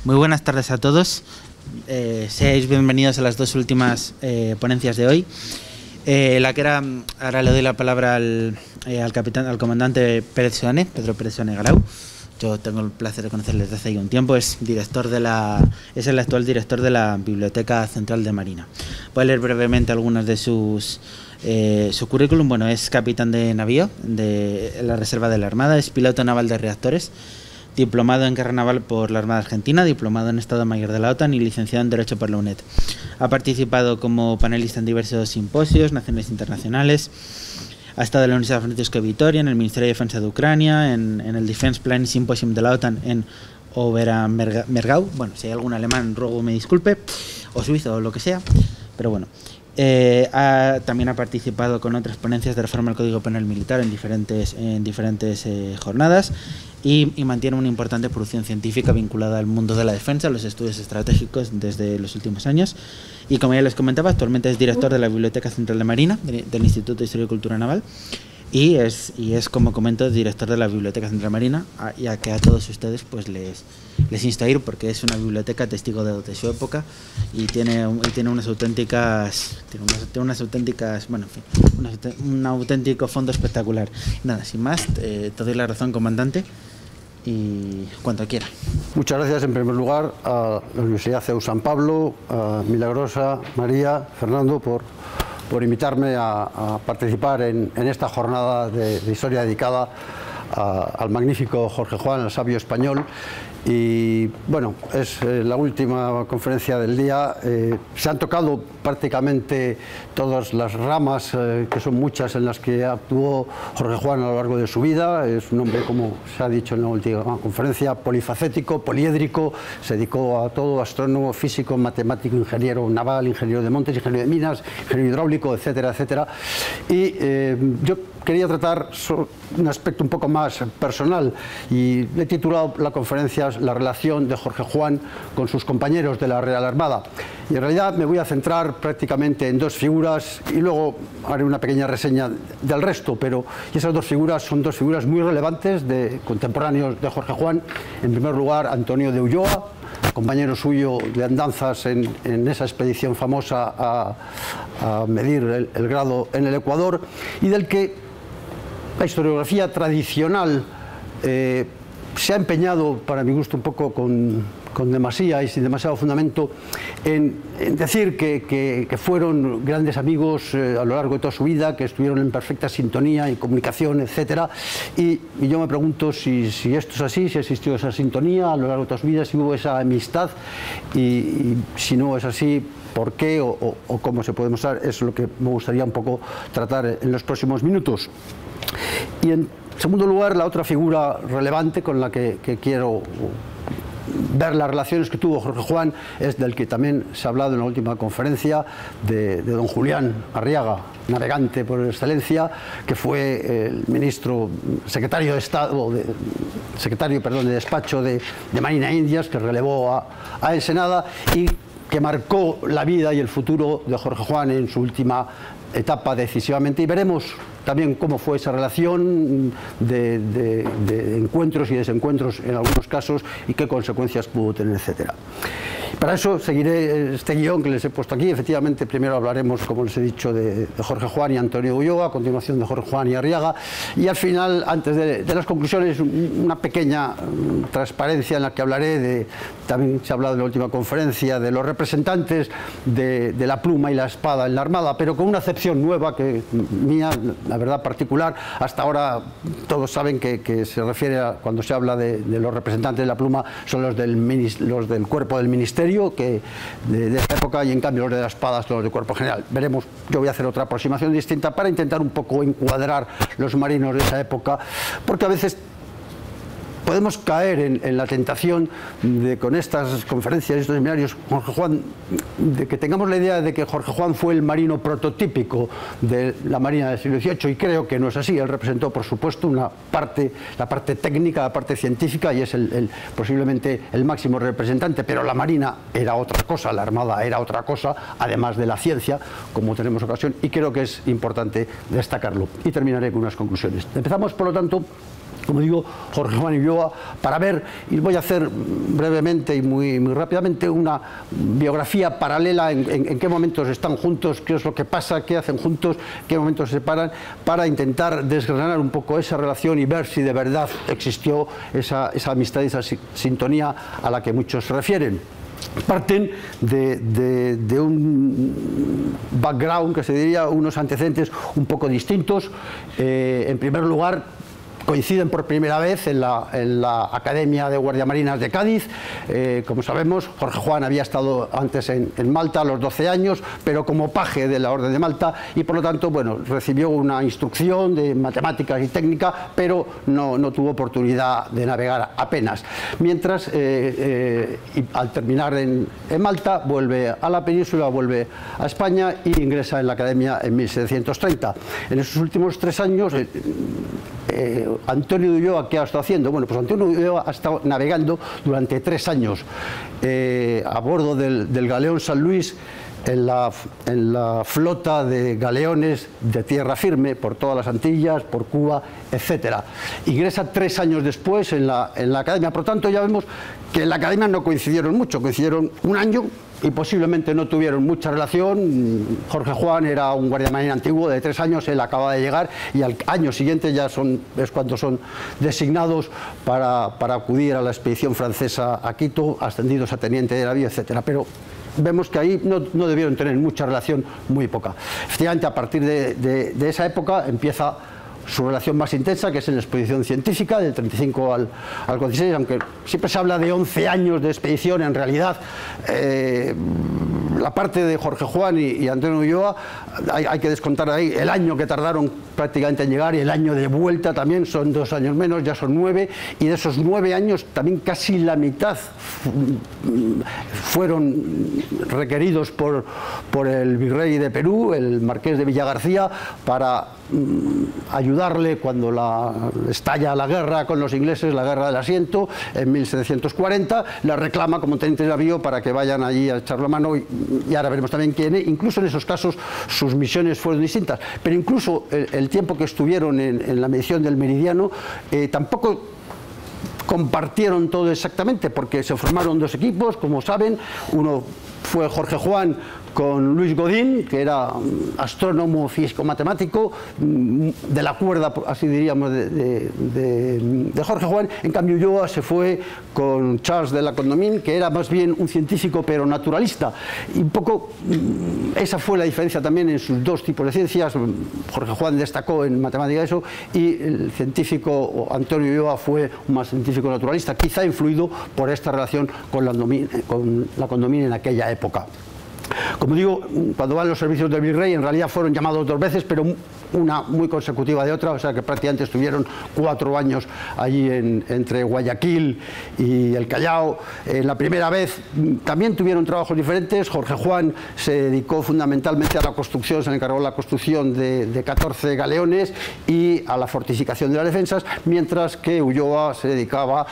Muy buenas tardes a todos. Seáis bienvenidos a las dos últimas ponencias de hoy. Ahora le doy la palabra al comandante Pedro Pérez Seoane Garau. Yo tengo el placer de conocerle desde hace un tiempo. Es el actual director de la Biblioteca Central de Marina. Voy a leer brevemente algunos de su currículum. Bueno, es capitán de navío de la Reserva de la Armada, es piloto naval de reactores, diplomado en Guerra Naval por la Armada Argentina, diplomado en Estado Mayor de la OTAN y licenciado en Derecho por la UNED. Ha participado como panelista en diversos simposios nacionales e internacionales. Ha estado en la Universidad Francisco de Vitoria, en el Ministerio de Defensa de Ucrania, en el Defense Planning Symposium de la OTAN en Oberammergau. Bueno, si hay algún alemán, ruego me disculpe, o suizo o lo que sea, pero bueno. También ha participado con otras ponencias de reforma del Código Penal Militar en diferentes jornadas y mantiene una importante producción científica vinculada al mundo de la defensa, a los estudios estratégicos desde los últimos años. Y como ya les comentaba, actualmente es director de la Biblioteca Central de Marina, del Instituto de Historia y Cultura Naval, y es, como comento, director de la Biblioteca Central de Marina, ya que a todos ustedes pues les insto a ir, porque es una biblioteca testigo de su época y tiene unas auténticas, bueno, en fin, un auténtico fondo espectacular. Nada, sin más, te doy la razón, comandante, y cuanto quiera. Muchas gracias en primer lugar a la Universidad CEU San Pablo, a Milagrosa, María, Fernando, por invitarme a participar en esta jornada de historia dedicada al magnífico Jorge Juan, al sabio español. Y bueno, es la última conferencia del día. Se han tocado prácticamente todas las ramas, que son muchas, en las que actuó Jorge Juan a lo largo de su vida. Es un hombre, como se ha dicho en la última conferencia, polifacético, poliédrico. Se dedicó a todo: astrónomo, físico, matemático, ingeniero naval, ingeniero de montes, ingeniero de minas, ingeniero hidráulico, etcétera, etcétera. Y yo quería tratar un aspecto un poco más personal, y le he titulado la conferencia La relación de Jorge Juan con sus compañeros de la Real Armada. Y en realidad me voy a centrar prácticamente en dos figuras y luego haré una pequeña reseña del resto, pero esas dos figuras son dos figuras muy relevantes de contemporáneos de Jorge Juan. En primer lugar, Antonio de Ulloa, compañero suyo de andanzas en esa expedición famosa a medir el grado en el Ecuador, y del que la historiografía tradicional se ha empeñado, para mi gusto, un poco con demasía y sin demasiado fundamento, en decir que fueron grandes amigos a lo largo de toda su vida, que estuvieron en perfecta sintonía y comunicación, etcétera. Y yo me pregunto si esto es así, si existió esa sintonía a lo largo de toda su vida, si hubo esa amistad, y si no es así, por qué o cómo se puede mostrar. Eso es lo que me gustaría un poco tratar en los próximos minutos. Y en segundo lugar, la otra figura relevante con la que quiero ver las relaciones que tuvo Jorge Juan es del que también se ha hablado en la última conferencia, de don Julián Arriaga, navegante por excelencia, que fue el secretario de despacho de Marina Indias, que relevó a Ensenada y que marcó la vida y el futuro de Jorge Juan en su última etapa decisivamente. Y veremos también cómo fue esa relación de encuentros y desencuentros en algunos casos, y qué consecuencias pudo tener, etcétera. Para eso seguiré este guión que les he puesto aquí. Efectivamente, primero hablaremos, como les he dicho, de Jorge Juan y Antonio Ulloa, a continuación de Jorge Juan y Arriaga, y al final, antes de las conclusiones, una pequeña transparencia en la que hablaré también se ha hablado en la última conferencia, de los representantes de la pluma y la espada en la Armada, pero con una acepción nueva, que mía, la verdad, particular. Hasta ahora todos saben que se refiere a, cuando se habla de los representantes de la pluma, son los del cuerpo del ministerio, que de esta época, y en cambio los de la espada son los del cuerpo general. Veremos, yo voy a hacer otra aproximación distinta para intentar un poco encuadrar los marinos de esa época, porque a veces podemos caer en la tentación de, con estas conferencias, estos seminarios, Jorge Juan, de que tengamos la idea de que Jorge Juan fue el marino prototípico de la Marina del siglo XVIII, y creo que no es así. Él representó, por supuesto, la parte técnica, la parte científica, y es posiblemente el máximo representante, pero la Marina era otra cosa, la Armada era otra cosa, además de la ciencia, como tenemos ocasión, y creo que es importante destacarlo. Y terminaré con unas conclusiones. Empezamos, por lo tanto, como digo, Jorge Juan Ulloa, para ver, y voy a hacer brevemente y muy rápidamente una biografía paralela en qué momentos están juntos, qué es lo que pasa, qué hacen juntos, qué momentos se separan, para intentar desgranar un poco esa relación y ver si de verdad existió esa amistad y esa sintonía a la que muchos se refieren. Parten de un background, que se diría, unos antecedentes un poco distintos. En primer lugar, coinciden por primera vez en la Academia de Guardiamarinas de Cádiz. Como sabemos, Jorge Juan había estado antes en Malta a los 12 años, pero como paje de la Orden de Malta, y por lo tanto, bueno, recibió una instrucción de matemáticas y técnica, pero no tuvo oportunidad de navegar apenas. Mientras, al terminar en Malta, vuelve a la península, vuelve a España y ingresa en la Academia en 1730. En esos últimos 3 años, Antonio de Ulloa, ¿qué ha estado haciendo? Bueno, pues Antonio de Ulloa ha estado navegando durante 3 años a bordo del galeón San Luis, en la flota de galeones de tierra firme por todas las Antillas, por Cuba, etcétera. Ingresa 3 años después en la Academia. Por lo tanto, ya vemos que en la Academia no coincidieron mucho, coincidieron 1 año y posiblemente no tuvieron mucha relación. Jorge Juan era un guardiamarina antiguo de 3 años, él acaba de llegar y al año siguiente ya es cuando son designados para acudir a la expedición francesa a Quito, ascendidos a teniente de navío, etcétera. Pero vemos que ahí no debieron tener mucha relación, muy poca. Efectivamente, a partir de esa época empieza su relación más intensa, que es en la expedición científica, del 35 al 46, aunque siempre se habla de 11 años de expedición, en realidad la parte de Jorge Juan y Antonio Ulloa, hay que descontar ahí el año que tardaron prácticamente en llegar y el año de vuelta también, son 2 años menos, ya son 9, y de esos 9 años también casi la mitad fueron requeridos por el virrey de Perú, el marqués de Villagarcía, para ayudarle cuando estalla la guerra con los ingleses, la guerra del asiento, en 1740, la reclama como teniente de navío para que vayan allí a echar la mano, y ahora veremos también quién es. Incluso en esos casos sus misiones fueron distintas, pero incluso el tiempo que estuvieron en la medición del meridiano tampoco compartieron todo exactamente, porque se formaron 2 equipos, como saben. Uno fue Jorge Juan con Luis Godín, que era astrónomo físico-matemático, de la cuerda, así diríamos, de Jorge Juan. En cambio, Ulloa se fue con Charles de la Condamine, que era más bien un científico pero naturalista. Y un poco esa fue la diferencia también en sus 2 tipos de ciencias. Jorge Juan destacó en matemática eso, y el científico Antonio Ulloa fue un más científico naturalista, quizá influido por esta relación con la Condamine en aquella época. Como digo, cuando van los servicios del virrey, en realidad fueron llamados 2 veces, pero una muy consecutiva de otra, o sea que prácticamente estuvieron 4 años allí entre Guayaquil y el Callao. La primera vez también tuvieron trabajos diferentes. Jorge Juan se dedicó fundamentalmente a la construcción, se le encargó la construcción de 14 galeones y a la fortificación de las defensas, mientras que Ulloa se dedicaba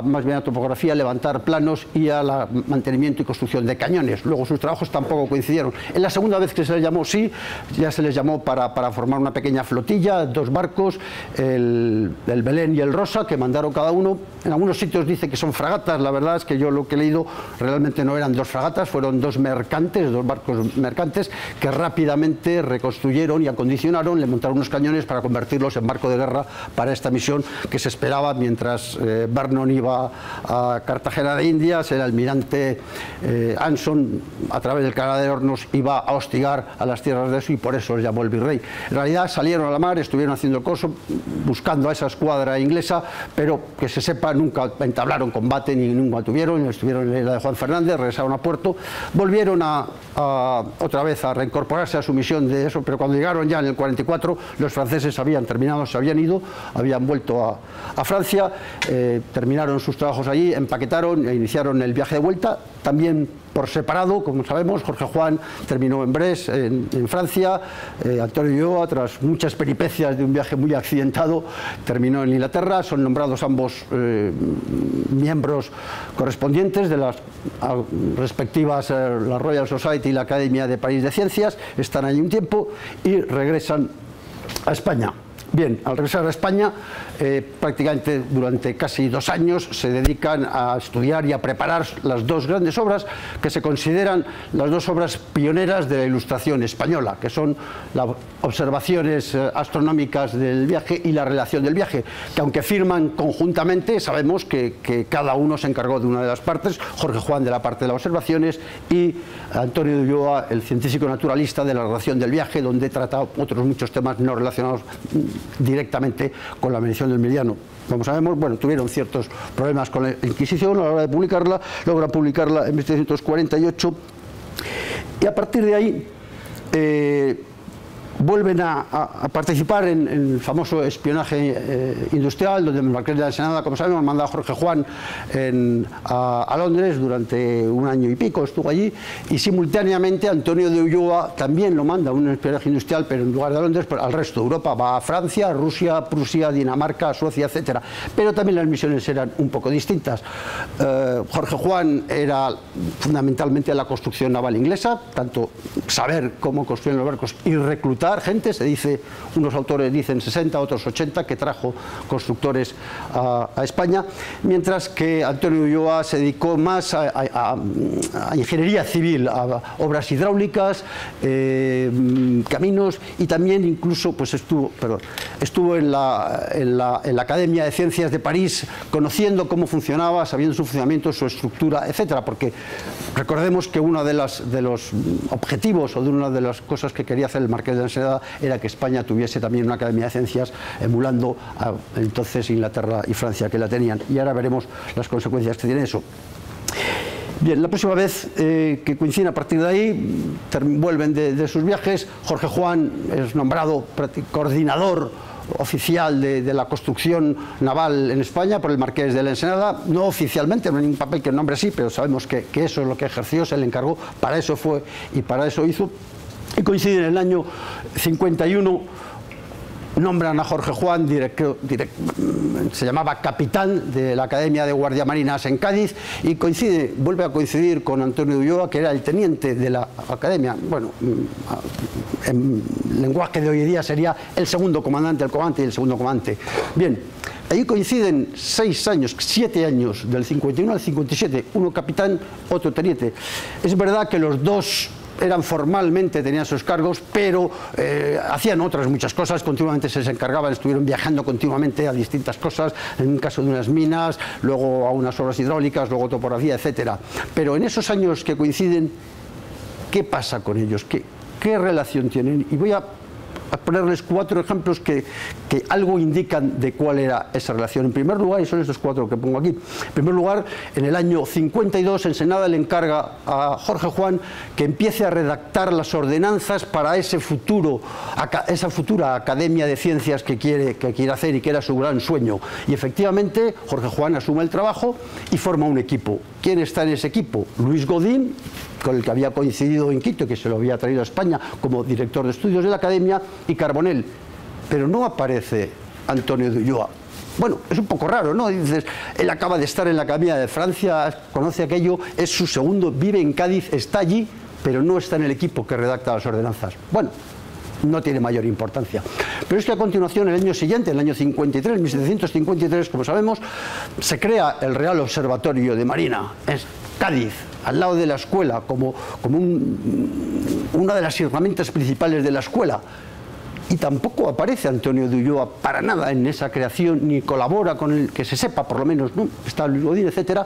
más bien a topografía, a levantar planos y al mantenimiento y construcción de cañones. Luego sus trabajos tampoco coincidieron. En la segunda vez que se les llamó, sí, ya se les llamó para formar una pequeña flotilla, 2 barcos, el Belén y el Rosa, que mandaron cada uno. En algunos sitios dice que son fragatas, la verdad es que yo lo que he leído realmente no eran 2 fragatas, fueron 2 mercantes, 2 barcos mercantes, que rápidamente reconstruyeron y acondicionaron, le montaron unos cañones para convertirlos en barco de guerra para esta misión que se esperaba mientras Vernon iba a Cartagena de Indias. El almirante Anson, a través del Canal de Hornos, iba a hostigar a las tierras de eso, y por eso los llamó el virrey. En realidad salieron a la mar, estuvieron haciendo el coso, buscando a esa escuadra inglesa, pero que se sepa, nunca entablaron combate ni nunca tuvieron. Estuvieron en la de Juan Fernández, regresaron a puerto, volvieron otra vez a reincorporarse a su misión de eso, pero cuando llegaron ya en el 44, los franceses habían terminado, se habían ido, habían vuelto a Francia, terminaron sus trabajos allí, empaquetaron e iniciaron el viaje de vuelta, también por separado, como sabemos. Jorge Juan terminó en Brest, en Francia. Antonio Ulloa, tras muchas peripecias de un viaje muy accidentado, terminó en Inglaterra. Son nombrados ambos miembros correspondientes de las respectivas, la Royal Society y la Academia de París de Ciencias. Están allí un tiempo y regresan a España. Bien, al regresar a España, prácticamente durante casi 2 años se dedican a estudiar y a preparar las 2 grandes obras que se consideran las 2 obras pioneras de la Ilustración española, que son las observaciones astronómicas del viaje y la relación del viaje, que aunque firman conjuntamente, sabemos que cada uno se encargó de una de las partes, Jorge Juan de la parte de las observaciones y Antonio de Ulloa, el científico naturalista, de la relación del viaje, donde trata otros muchos temas no relacionados directamente con la medición del meridiano. Como sabemos, bueno, tuvieron ciertos problemas con la Inquisición a la hora de publicarla, logran publicarla en 1748 y a partir de ahí vuelven a participar en el famoso espionaje industrial, donde el marqués de la Ensenada, como sabemos, manda a Jorge Juan a Londres durante 1 año y pico, estuvo allí, y simultáneamente Antonio de Ulloa también lo manda a un espionaje industrial, pero en lugar de Londres, pues al resto de Europa, va a Francia, Rusia, Prusia, Dinamarca, Suecia, etcétera. Pero también las misiones eran un poco distintas. Jorge Juan era fundamentalmente la construcción naval inglesa, tanto saber cómo construyen los barcos y reclutar gente, se dice, unos autores dicen 60, otros 80, que trajo constructores a España, mientras que Antonio Ulloa se dedicó más a ingeniería civil, a obras hidráulicas, caminos, y también incluso pues estuvo en la Academia de Ciencias de París, conociendo cómo funcionaba, sabiendo su funcionamiento, su estructura, etcétera, porque recordemos que uno de los objetivos o de una de las cosas que quería hacer el marqués de Ensenada era que España tuviese también una academia de ciencias, emulando a entonces Inglaterra y Francia, que la tenían, y ahora veremos las consecuencias que tiene eso. Bien, la próxima vez que coinciden a partir de ahí, vuelven de sus viajes. Jorge Juan es nombrado coordinador oficial de la construcción naval en España por el marqués de la Ensenada, no oficialmente, no hay un papel que el nombre sí, pero sabemos que eso es lo que ejerció, se le encargó, para eso fue y para eso hizo. Y coincide en el año 51, nombran a Jorge Juan, se llamaba capitán de la Academia de Guardiamarinas en Cádiz, y vuelve a coincidir con Antonio de Ulloa, que era el teniente de la Academia. Bueno, en lenguaje de hoy en día sería el segundo comandante, el comandante y el segundo comandante. Bien, ahí coinciden 7 años, del 51 al 57, uno capitán, otro teniente. Es verdad que los dos tenían sus cargos, pero hacían otras muchas cosas, continuamente se les encargaban, estuvieron viajando continuamente a distintas cosas, en el caso de unas minas, luego a unas obras hidráulicas, luego topografía, etcétera. Pero en esos años que coinciden, ¿qué pasa con ellos? ¿Qué relación tienen? Y voy a ponerles 4 ejemplos que algo indican de cuál era esa relación. En primer lugar, y son estos 4 que pongo aquí, en primer lugar, en el año 52, Ensenada le encarga a Jorge Juan que empiece a redactar las ordenanzas para esa futura Academia de Ciencias que quiere hacer y que era su gran sueño. Y efectivamente, Jorge Juan asume el trabajo y forma un equipo. ¿Quién está en ese equipo? Luis Godín, con el que había coincidido en Quito, que se lo había traído a España como director de estudios de la Academia, y Carbonell. Pero no aparece Antonio de Ulloa. Bueno, es un poco raro, ¿no? Dices, él acaba de estar en la Academia de Francia, conoce aquello, es su segundo, vive en Cádiz, está allí, pero no está en el equipo que redacta las ordenanzas. Bueno, no tiene mayor importancia. Pero es que a continuación, el año siguiente, el año 53, 1753, como sabemos, se crea el Real Observatorio de Marina. Es Cádiz, al lado de la escuela, como una de las herramientas principales de la escuela. Y tampoco aparece Antonio de Ulloa para nada en esa creación, ni colabora con él, que se sepa por lo menos, ¿no? Está Luis Godín, etcétera.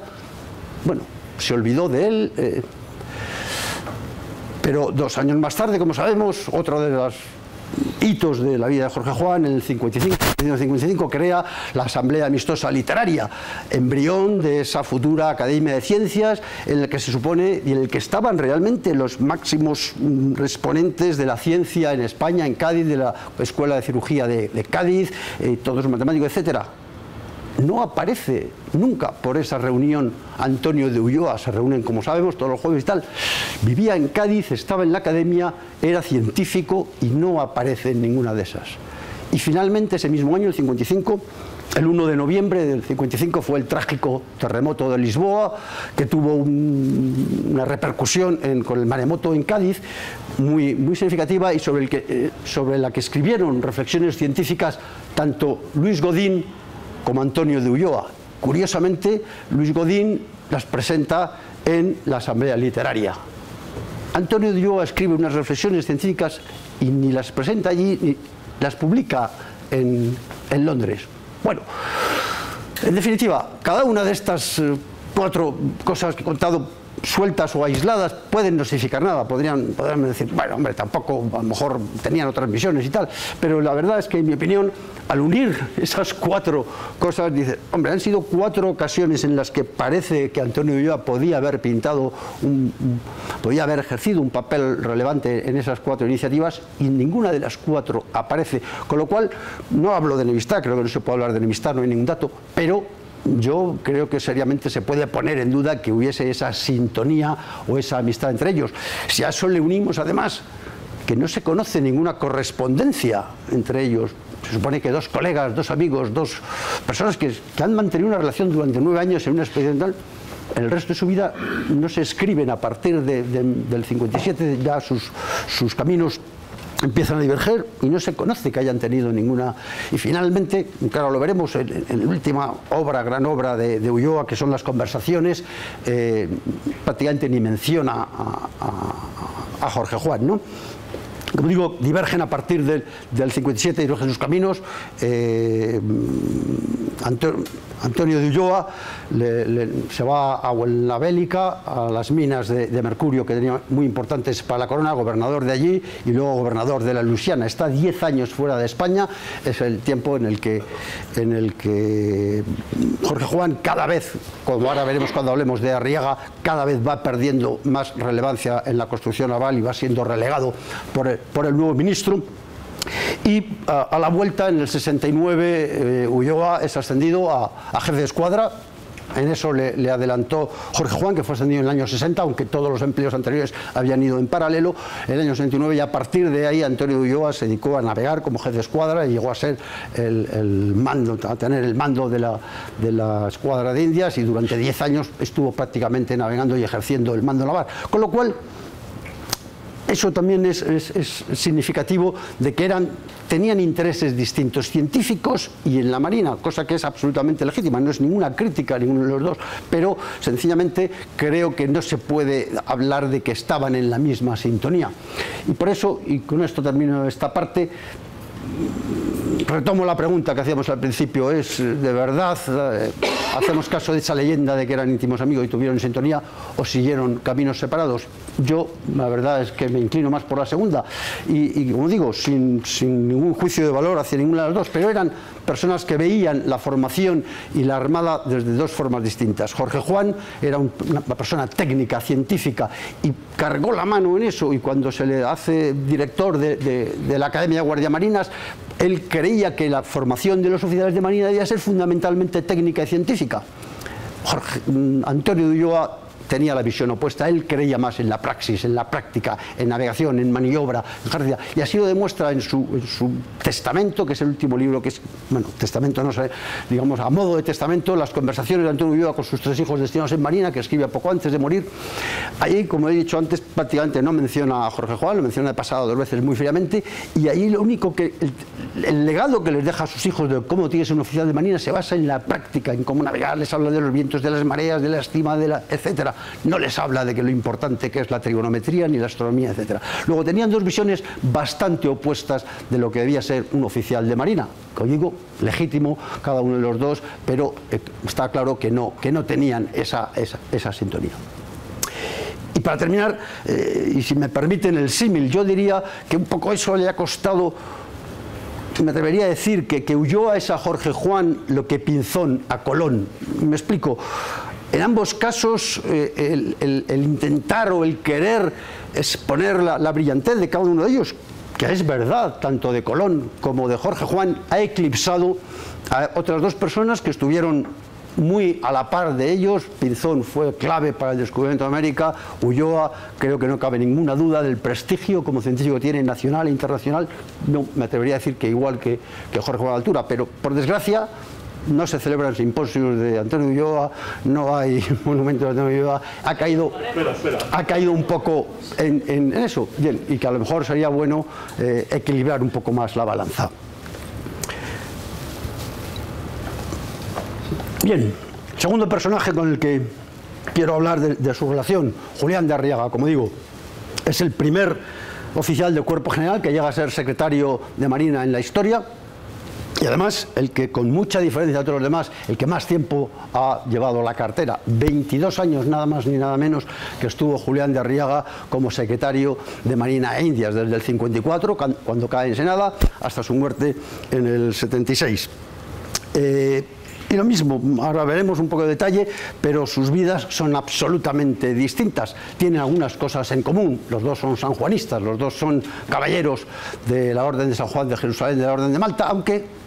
Bueno, se olvidó de él. Pero 2 años más tarde, como sabemos, otro de los hitos de la vida de Jorge Juan, en el 55 crea la Asamblea Amistosa Literaria, embrión de esa futura Academia de Ciencias, en el que se supone y en el que estaban realmente los máximos exponentes de la ciencia en España, en Cádiz, de la Escuela de Cirugía de Cádiz, todos los matemáticos, etcétera. No aparece nunca por esa reunión Antonio de Ulloa. Se reúnen, como sabemos, todos los jueves y tal. Vivía en Cádiz, estaba en la Academia, era científico y no aparece en ninguna de esas. Y finalmente, ese mismo año, el 55, El 1 de noviembre del 55 fue el trágico terremoto de Lisboa, que tuvo una repercusión con el maremoto en Cádiz muy significativa, y sobre la que escribieron reflexiones científicas tanto Luis Godín como Antonio de Ulloa. Curiosamente, Luis Godín las presenta en la Asamblea Literaria. Antonio de Ulloa escribe unas reflexiones científicas y ni las presenta allí ni las publica en Londres. Bueno, en definitiva, cada una de estas 4 cosas que he contado, sueltas o aisladas, pueden no significar nada. Podrían decir, bueno, hombre, tampoco, a lo mejor tenían otras misiones y tal, pero la verdad es que, en mi opinión, al unir esas 4 cosas, dice, hombre, han sido 4 ocasiones en las que parece que Antonio de Ulloa podía haber podía haber ejercido un papel relevante en esas 4 iniciativas, y ninguna de las 4 aparece. Con lo cual, no hablo de enemistad, creo que no se puede hablar de enemistad, no hay ningún dato, pero yo creo que seriamente se puede poner en duda que hubiese esa sintonía o esa amistad entre ellos. Si a eso le unimos, además, que no se conoce ninguna correspondencia entre ellos. Se supone que 2 colegas, 2 amigos, 2 personas que han mantenido una relación durante 9 años en una expedición tal, en el resto de su vida no se escriben. A partir del 57 ya sus caminos empiezan a diverger y no se conoce que hayan tenido ninguna. Y finalmente, claro, lo veremos en la última gran obra de Ulloa, que son las Conversaciones, prácticamente ni menciona a Jorge Juan, ¿no? Como digo, divergen a partir del 57, divergen sus caminos. Antonio de Ulloa se va a la Bélica, a las minas de mercurio que tenía muy importantes para la corona, gobernador de allí y luego gobernador de la Luisiana. Está 10 años fuera de España. Es el tiempo en el que Jorge Juan, cada vez, como ahora veremos cuando hablemos de Arriaga, cada vez va perdiendo más relevancia en la construcción naval y va siendo relegado por el nuevo ministro. Y a la vuelta, en el 69, Ulloa es ascendido a jefe de escuadra. En eso le adelantó Jorge Juan, que fue ascendido en el año 60, aunque todos los empleos anteriores habían ido en paralelo. En el año 69, y a partir de ahí, Antonio de Ulloa se dedicó a navegar como jefe de escuadra y llegó a ser a tener el mando de la escuadra de Indias, y durante 10 años estuvo prácticamente navegando y ejerciendo el mando naval. Con lo cual, eso también es significativo de que tenían intereses distintos, científicos y en la marina, cosa que es absolutamente legítima. No es ninguna crítica a ninguno de los dos, pero sencillamente creo que no se puede hablar de que estaban en la misma sintonía. Y por eso, y con esto termino esta parte, retomo la pregunta que hacíamos al principio: ¿es de verdad, hacemos caso de esa leyenda de que eran íntimos amigos y tuvieron sintonía, o siguieron caminos separados? Yo, la verdad es que me inclino más por la segunda, y como digo, sin ningún juicio de valor hacia ninguna de las dos, pero eran personas que veían la formación y la Armada desde 2 formas distintas. Jorge Juan era una persona técnica, científica, y cargó la mano en eso, y cuando se le hace director de la Academia de Guardiamarinas, él creía que la formación de los oficiales de marina debía ser fundamentalmente técnica y científica. Antonio de Ulloa tenía la visión opuesta. Él creía más en la praxis, en la práctica, en navegación, en maniobra, en ejercicio, y así lo demuestra en su testamento, que es el último libro, que es, bueno, testamento no sé, digamos a modo de testamento, las conversaciones de Antonio Ulloa con sus 3 hijos destinados en marina, que escribe poco antes de morir. Ahí, como he dicho antes, prácticamente no menciona a Jorge Juan, lo menciona de pasado 2 veces muy fríamente, y ahí lo único que el legado que les deja a sus hijos de cómo tiene que ser un oficial de marina se basa en la práctica, en cómo navegar. Les habla de los vientos, de las mareas, de la estima, etcétera. No les habla de que lo importante que es la trigonometría ni la astronomía, etcétera. Luego, tenían 2 visiones bastante opuestas de lo que debía ser un oficial de marina. Como digo, legítimo cada uno de los dos, pero está claro que no tenían esa sintonía. Y para terminar, y si me permiten el símil, yo diría que un poco eso le ha costado. Me atrevería a decir que Ulloa es a Jorge Juan lo que Pinzón a Colón. Me explico. En ambos casos, el intentar o el querer exponer la brillantez de cada uno de ellos, que es verdad, tanto de Colón como de Jorge Juan, ha eclipsado a otras 2 personas que estuvieron muy a la par de ellos. Pinzón fue clave para el descubrimiento de América. Ulloa, creo que no cabe ninguna duda del prestigio como científico que tiene, nacional e internacional. No me atrevería a decir que igual que Jorge Juan a la altura, pero por desgracia no se celebran simposios de Antonio Ulloa, no hay monumento de Antonio Ulloa, ha caído un poco en eso. Bien, y que a lo mejor sería bueno equilibrar un poco más la balanza. Bien, segundo personaje con el que quiero hablar de su relación, Julián de Arriaga, como digo, es el primer oficial de Cuerpo General que llega a ser secretario de Marina en la historia, y además el que, con mucha diferencia de todos los demás, el que más tiempo ha llevado la cartera. 22 años nada más ni nada menos que estuvo Julián de Arriaga como secretario de Marina e Indias, desde el 54, cuando cae Ensenada, hasta su muerte en el 76. Y lo mismo, ahora veremos un poco de detalle, pero sus vidas son absolutamente distintas. Tienen algunas cosas en común. Los dos son sanjuanistas, los dos son caballeros de la Orden de San Juan de Jerusalén, de la Orden de Malta, aunque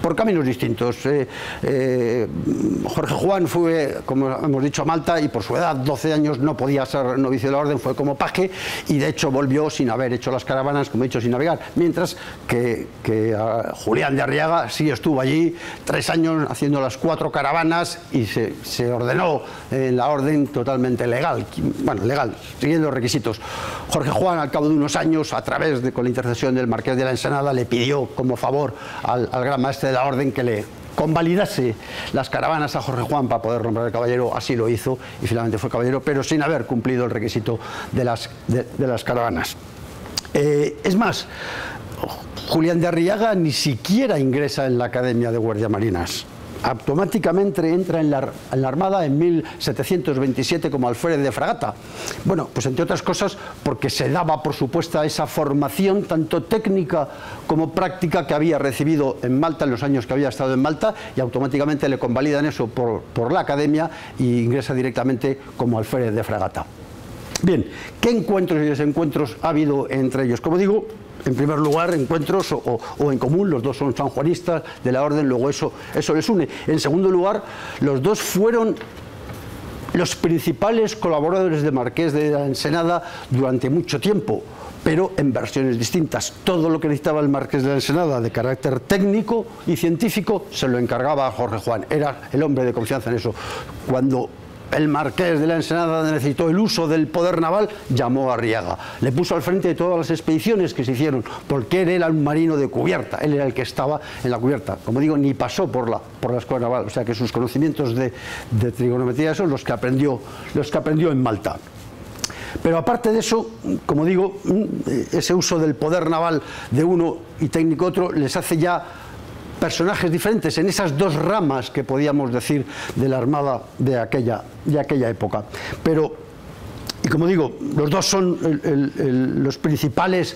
por caminos distintos. Jorge Juan fue, como hemos dicho, a Malta, y por su edad, 12 años, no podía ser novicio de la orden, fue como paje, y de hecho volvió sin haber hecho las caravanas, como he dicho, sin navegar, mientras que Julián de Arriaga sí estuvo allí 3 años haciendo las 4 caravanas y se ordenó en la orden totalmente legal, bueno, legal, siguiendo los requisitos. Jorge Juan, al cabo de unos años, con la intercesión del Marqués de la Ensenada, le pidió como favor al gran maestre de la orden que le convalidase las caravanas a Jorge Juan para poder nombrar caballero. Así lo hizo y finalmente fue caballero, pero sin haber cumplido el requisito de las caravanas. Es más, Julián de Arriaga ni siquiera ingresa en la Academia de Guardiamarinas. Automáticamente entra en la Armada en 1727 como alférez de fragata. Bueno, pues entre otras cosas porque se daba por supuesta esa formación tanto técnica como práctica que había recibido en Malta en los años que había estado en Malta, y automáticamente le convalidan eso por la Academia y ingresa directamente como alférez de fragata. Bien, ¿qué encuentros y desencuentros ha habido entre ellos? Como digo, en primer lugar, encuentros o en común, los dos son sanjuanistas de la orden, luego eso les une. En segundo lugar, los dos fueron los principales colaboradores de Marqués de la Ensenada durante mucho tiempo, pero en versiones distintas. Todo lo que necesitaba el Marqués de la Ensenada de carácter técnico y científico se lo encargaba a Jorge Juan, era el hombre de confianza en eso. Cuando el Marqués de la Ensenada necesitó el uso del poder naval, llamó a Arriaga. Le puso al frente de todas las expediciones que se hicieron, porque él era un marino de cubierta, él era el que estaba en la cubierta. Como digo, ni pasó por la escuela naval, o sea que sus conocimientos de trigonometría son los que aprendió en Malta. Pero aparte de eso, como digo, ese uso del poder naval de uno y técnico otro les hace ya personajes diferentes en esas dos ramas que podíamos decir de la Armada de aquella época. Pero, y como digo, los dos son los principales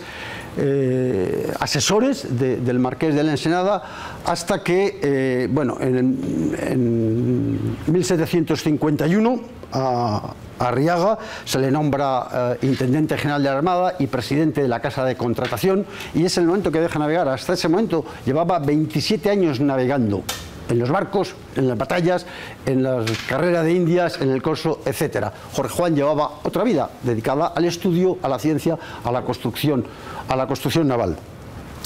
asesores del Marqués de la Ensenada, hasta que, bueno, en 1751 a Arriaga se le nombra intendente general de la Armada y presidente de la Casa de Contratación, y es el momento que deja navegar. Hasta ese momento llevaba 27 años navegando en los barcos, en las batallas, en las carreras de Indias, en el corso, etc. Jorge Juan llevaba otra vida dedicada al estudio, a la ciencia, a la construcción naval.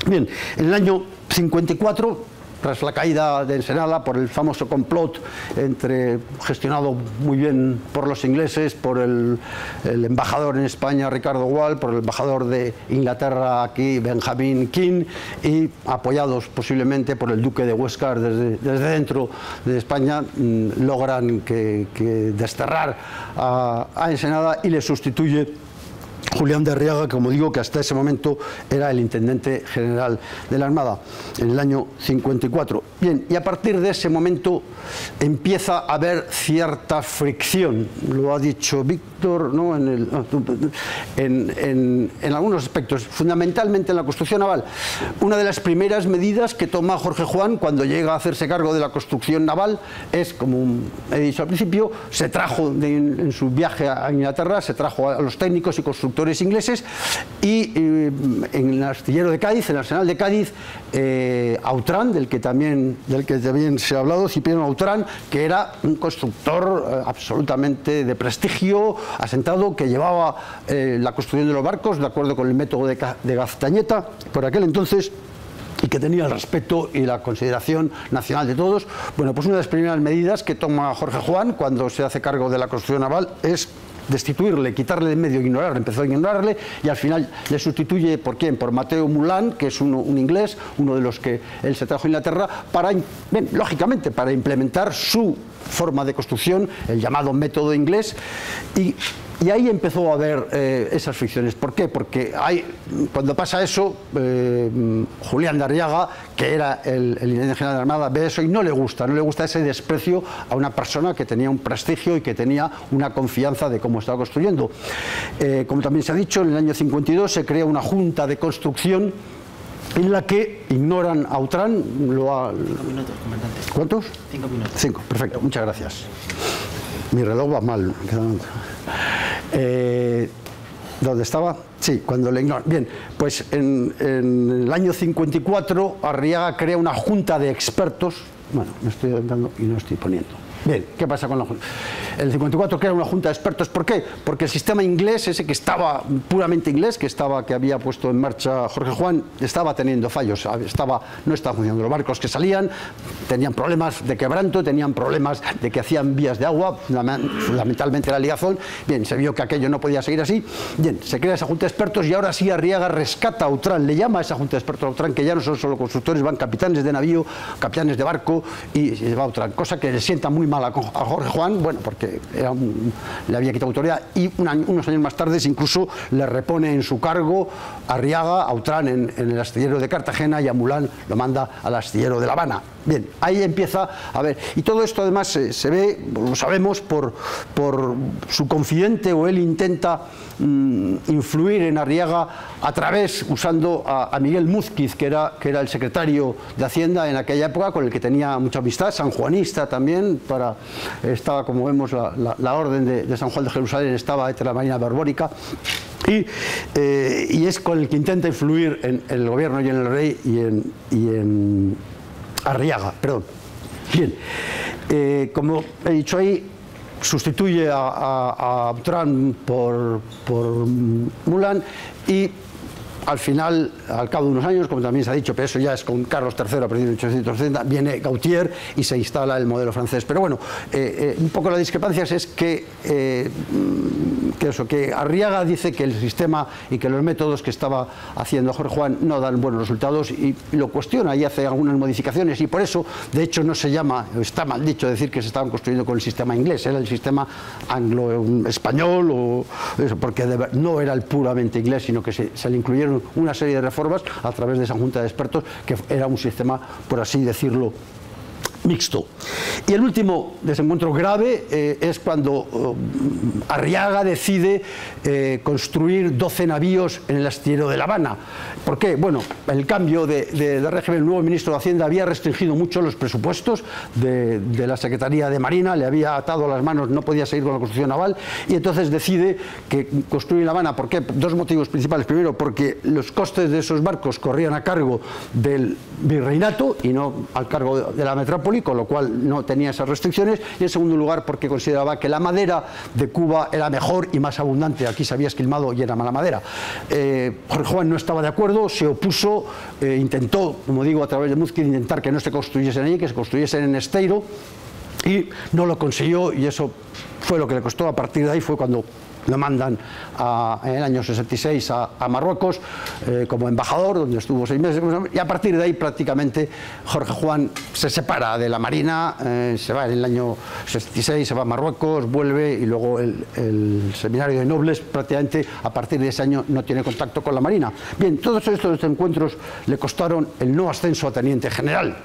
Bien, en el año 54, tras la caída de Ensenada por el famoso complot gestionado muy bien por los ingleses, por el embajador en España, Ricardo Wall, por el embajador de Inglaterra aquí, Benjamin King, y apoyados posiblemente por el duque de Huéscar desde dentro de España, logran que desterrar a Ensenada, y le sustituye Julián de Arriaga, como digo, que hasta ese momento era el intendente general de la Armada, en el año 54. Bien, y a partir de ese momento empieza a haber cierta fricción, lo ha dicho Víctor, ¿no? en algunos aspectos, fundamentalmente en la construcción naval. Una de las primeras medidas que toma Jorge Juan cuando llega a hacerse cargo de la construcción naval es, como he dicho al principio, se trajo en su viaje a Inglaterra, se trajo a los técnicos y constructores ingleses, y en el astillero de Cádiz, en el arsenal de Cádiz, Autrán, del que también se ha hablado, Cipriano Autrán, que era un constructor absolutamente de prestigio, asentado, que llevaba la construcción de los barcos de acuerdo con el método de Gaztañeta por aquel entonces. y que tenía el respeto y la consideración nacional de todos. Bueno, pues una de las primeras medidas que toma Jorge Juan cuando se hace cargo de la construcción naval es destituirle, quitarle de medio, ignorarle, empezó a ignorarle y al final le sustituye, ¿por quién? Por Mateo Moulin, que es un inglés, uno de los que él se trajo a Inglaterra, para, bien, lógicamente, para implementar su forma de construcción, el llamado método inglés, y ahí empezó a haber esas fricciones. ¿Por qué? Porque cuando pasa eso, Julián de Arriaga, que era el intendente general de la Armada, ve eso y no le gusta ese desprecio a una persona que tenía un prestigio y que tenía una confianza de cómo estaba construyendo. Como también se ha dicho, en el año 52 se crea una junta de construcción en la que ignoran a Autrán. 5 minutos, comandante. ¿Cuántos? 5 minutos. 5, perfecto, muchas gracias. Mi reloj va mal. ¿Dónde estaba? Sí, cuando le ignoran. Bien, pues en el año 54 Arriaga crea una junta de expertos. Bueno, me estoy adelantando y no estoy poniendo. Bien, ¿qué pasa con la junta? El 54 crea una junta de expertos. ¿Por qué? Porque el sistema inglés, ese que estaba puramente inglés, que había puesto en marcha Jorge Juan, estaba teniendo fallos, no estaba funcionando. Los barcos que salían tenían problemas de quebranto, tenían problemas de que hacían vías de agua, fundamentalmente la ligazón. Bien, se vio que aquello no podía seguir así. Bien, se crea esa junta de expertos y ahora sí Arriaga rescata a Autrán, le llama a esa junta de expertos a Autrán, que ya no son solo constructores, van capitanes de navío, capitanes de barco y se va a Autrán, cosa que le sienta muy mal a Jorge Juan, bueno, porque le había quitado autoridad, y unos años más tarde incluso le repone en su cargo a Arriaga, a Autrán en el astillero de Cartagena, y a Moulin lo manda al astillero de La Habana. Bien, ahí empieza a ver, y todo esto además se ve, lo sabemos, por su confidente, o él intenta influir en Arriaga a través, usando a Miguel Múzquiz, que era el secretario de Hacienda en aquella época, con el que tenía mucha amistad, sanjuanista también, estaba, como vemos, la orden de San Juan de Jerusalén estaba entre la Marina Borbónica, y es con el que intenta influir en el gobierno y en el rey y en Arriaga, perdón. Bien, como he dicho ahí, sustituye a Autrán por Moulin, y al final, al cabo de unos años, como también se ha dicho, pero eso ya es con Carlos III a partir de 1860, viene Gautier y se instala el modelo francés. Pero bueno, un poco la discrepancia es que Arriaga dice que el sistema y que los métodos que estaba haciendo Jorge Juan no dan buenos resultados, y lo cuestiona y hace algunas modificaciones, y por eso, de hecho, no se llama, está mal dicho decir que se estaban construyendo con el sistema inglés, era el sistema anglo-español, o eso, porque no era el puramente inglés, sino que se le incluyeron una serie de reformas a través de esa junta de expertos, que era un sistema, por así decirlo, mixto. Y el último desencuentro grave es cuando Arriaga decide construir 12 navíos en el astillero de La Habana. ¿Por qué? Bueno, el cambio de régimen, el nuevo ministro de Hacienda había restringido mucho los presupuestos de la Secretaría de Marina, le había atado las manos, no podía seguir con la construcción naval, y entonces decide que construir La Habana. ¿Por qué? Dos motivos principales. Primero, porque los costes de esos barcos corrían a cargo del virreinato y no al cargo de la metrópoli, con lo cual no tenía esas restricciones, y en segundo lugar porque consideraba que la madera de Cuba era mejor y más abundante. Aquí se había esquilmado y era mala madera. Jorge Juan no estaba de acuerdo, se opuso, intentó, como digo, a través de Múzquiz, intentar que no se construyesen allí, que se construyesen en Esteiro, y no lo consiguió, y eso fue lo que le costó. A partir de ahí fue cuando lo mandan en el año 66 a Marruecos como embajador, donde estuvo 6 meses, y a partir de ahí prácticamente Jorge Juan se separa de la Marina, se va en el año 66, se va a Marruecos, vuelve, y luego el seminario de nobles prácticamente a partir de ese año no tiene contacto con la Marina. Bien, todos estos encuentros le costaron el no ascenso a teniente general.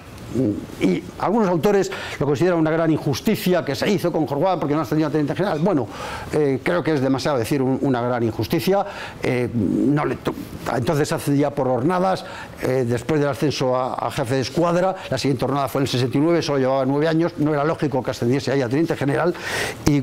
Y algunos autores lo consideran una gran injusticia que se hizo con Jorge Juan porque no ascendió a teniente general. Bueno, creo que es demasiado decir una gran injusticia. Entonces se ascendía por hornadas. Después del ascenso a jefe de escuadra, la siguiente hornada fue en el 69, solo llevaba 9 años, no era lógico que ascendiese ahí a teniente general, y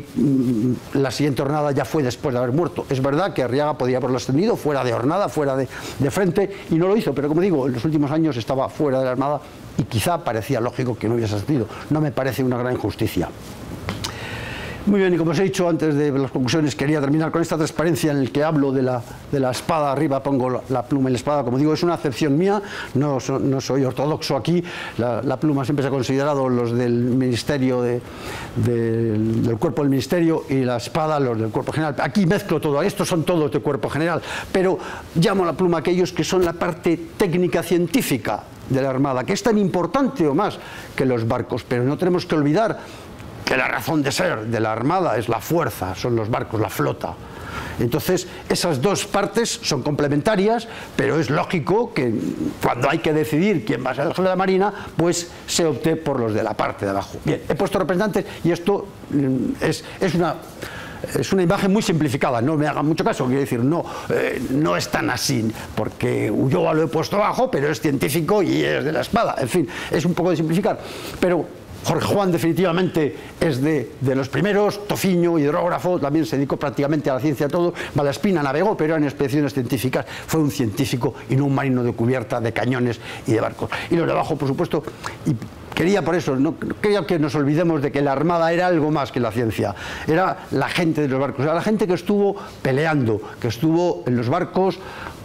la siguiente hornada ya fue después de haber muerto. Es verdad que Arriaga podía haberlo ascendido fuera de hornada, fuera de frente, y no lo hizo, pero como digo, en los últimos años estaba fuera de la Armada y quizá parecía lógico que no hubiese ascendido. No me parece una gran injusticia. Muy bien, y como os he dicho antes de las conclusiones, quería terminar con esta transparencia en la que hablo de la espada. Arriba pongo la pluma y la espada, como digo, es una acepción mía, no soy ortodoxo aquí. La pluma siempre se ha considerado los del Ministerio, del cuerpo del Ministerio, y la espada los del cuerpo general. Aquí mezclo todo, estos son todos de cuerpo general, pero llamo a la pluma a aquellos que son la parte técnica científica de la Armada, que es tan importante o más que los barcos, pero no tenemos que olvidar que la razón de ser de la Armada es la fuerza, son los barcos, la flota. Entonces, esas dos partes son complementarias, pero es lógico que cuando hay que decidir quién va a ser el jefe de la Marina, pues se opte por los de la parte de abajo. Bien, he puesto representantes y esto es una imagen muy simplificada, no me hagan mucho caso, quiero decir, no es tan así, porque Ulloa lo he puesto abajo, pero es científico y es de la espada, en fin, es un poco de simplificar, pero Jorge Juan definitivamente es de los primeros. Tofiño, hidrógrafo, también se dedicó prácticamente a la ciencia todo. Malaspina navegó, pero eran expediciones científicas, fue un científico y no un marino de cubierta, de cañones y de barcos. Y los de abajo, por supuesto, y quería por eso, no quería que nos olvidemos de que la Armada era algo más que la ciencia, era la gente de los barcos, era la gente que estuvo peleando, que estuvo en los barcos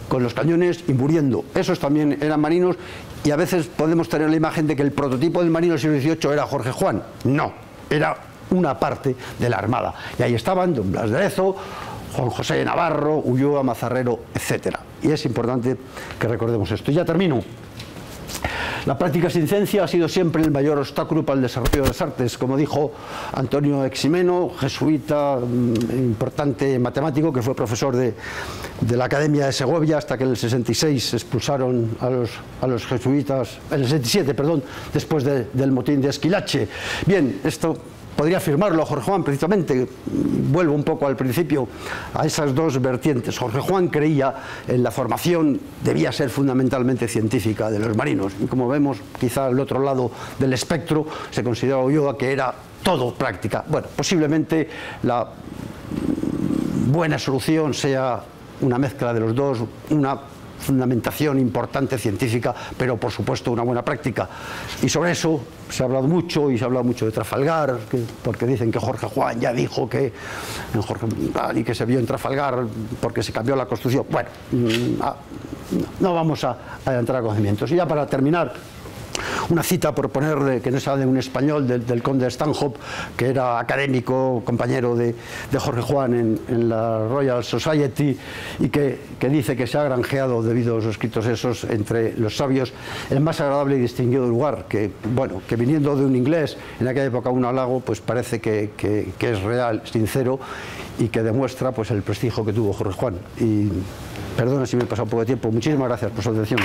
con los cañones y muriendo. Esos también eran marinos, y a veces podemos tener la imagen de que el prototipo del marino del siglo XVIII era Jorge Juan. No, era una parte de la Armada. Y ahí estaban don Blas de Lezo, Juan José Navarro, Ulloa, Mazarrero, etc. Y es importante que recordemos esto. Y ya termino. La práctica sin ciencia ha sido siempre el mayor obstáculo para el desarrollo de las artes, como dijo Antonio Eximeno, jesuita, importante matemático, que fue profesor de la Academia de Segovia hasta que en el 66 expulsaron a los jesuitas, en el 67, perdón, después del motín de Esquilache. Bien, esto podría afirmarlo Jorge Juan, precisamente. Vuelvo un poco al principio, a esas dos vertientes. Jorge Juan creía en la formación, debía ser fundamentalmente científica de los marinos, y como vemos, quizá al otro lado del espectro se consideraba Ulloa que era todo práctica. Bueno, posiblemente la buena solución sea una mezcla de los dos, una fundamentación importante científica, pero por supuesto una buena práctica. Y sobre eso se ha hablado mucho, y se ha hablado mucho de Trafalgar, porque dicen que Jorge Juan ya dijo que y que se vio en Trafalgar porque se cambió la construcción. Bueno, no vamos a entrar a conocimientos. Y ya para terminar, una cita, por ponerle, que no sea de un español, del conde Stanhope, que era académico, compañero de Jorge Juan en la Royal Society, y que dice que se ha granjeado, debido a los escritos esos, entre los sabios, el más agradable y distinguido lugar, que, bueno, que viniendo de un inglés, en aquella época un halago, pues parece que es real, sincero, y que demuestra pues el prestigio que tuvo Jorge Juan. Y perdona si me he pasado un poco de tiempo. Muchísimas gracias por su atención.